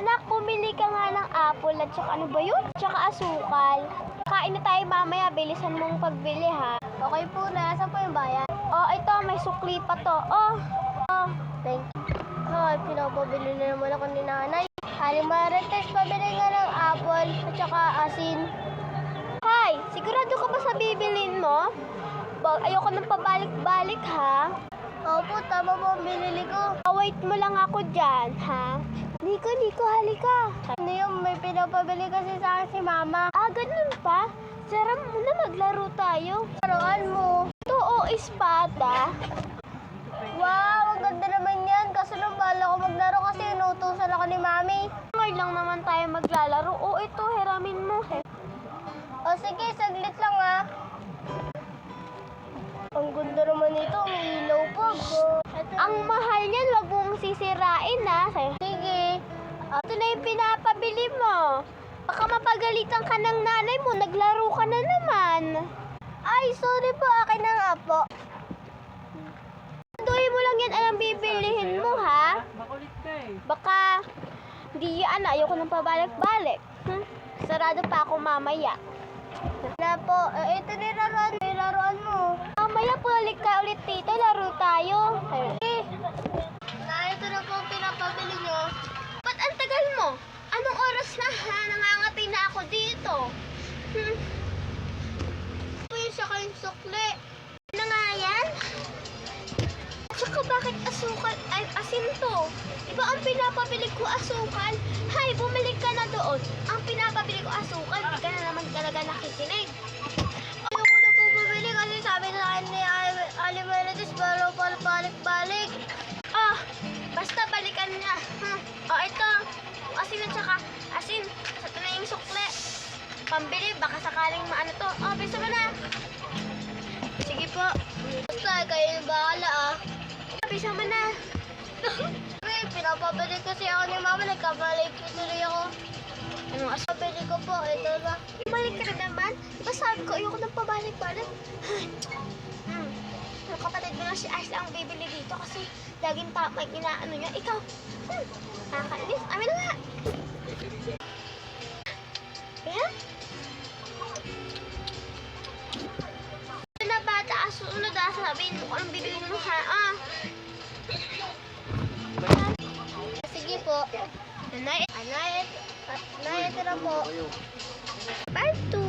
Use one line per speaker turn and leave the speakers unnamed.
Anak, pumili ka nga ng apple at saka ano ba yun? Tsaka asukal. Kain na tayo mamaya, bilisan mong pagbili ha. Okay po na, saan po yung bayan? Oh, ito, may sukli pa to. Oh, thank you. Ay, pinapabili na naman ako ni nanay. Aling Marites, pabili nga ng apple at saka asin. Hay, sigurado ka ba sa bibilin mo? Ayoko nang pabalik-balik ha. Opo, tama po ang binili ko. Wait mo lang ako dyan, ha? Nico, halika. Ano yung may pinapabili kasi sa akin si mama? Ah, ganun pa? Sarap mo na maglaro tayo. Laruan mo. Ito o, espada. Wow, ang ganda naman yan. Kaso nung bala ko maglaro kasi inutusan ako ni mami. Ngayon lang naman tayo maglalaro. O, ito, hiramin mo. O, sige, saglit lang ha. Ang ganda naman ito, may ilaw pa. Ang mahal niyan, wag mong sisirain ha. Sige. Ito na yung pinapabili mo. Baka mapagalitan ka ng nanay mo, naglaro ka na naman. Ay, sorry po, akin na nga po. Tuloy mo lang yan, anong bibilihin mo ha?
Makulit ka eh.
Baka, hindi yan, ayoko nang pabalik-balik. Sarado pa ako mamaya. Na po, ito nilaruan mo. Mamaya pulik ka ulit dito, laro tayo. Ito na po ang pinapabili nyo. Ba't ang tagal mo? Anong oras na ha? Nangangati na ako dito. Ito yung saka yung sukli. Ano nga yan? Tsaka bakit asukal? Ay, asin to. Diba ang pinapabili ko asukal? Hay, bumalik ka na doon. Ang pinapabili ko asukal, di ka na naman talaga nakikinig. Ayoko na po bumili kasi sabi na akin ni Aling Marites para balik-balik. Ah, basta balikan niya. Ito. Asin at saka asin. Ito na yung sukle. Pambili, baka sakaling maano to. Bisa mo na. Sige po. Basta, kayo yung bahala Bisa mo na. Pinapabili kasi ako ni mama. Nagkabalik tuloy ako. Anong asabili ko po? Ito na. Balik ka na naman. Diba sabi ko, ayoko nang pabalik-balik. Ang kapatid mo na si Ashley ang bibili dito kasi laging tama yung inaano niya. Ikaw, nakakainis. Amin na nga. Ayan. Na bata, susunod sabihin mo kung anong bibili mo ha. Sige po. Anay, ito na po. Part 2.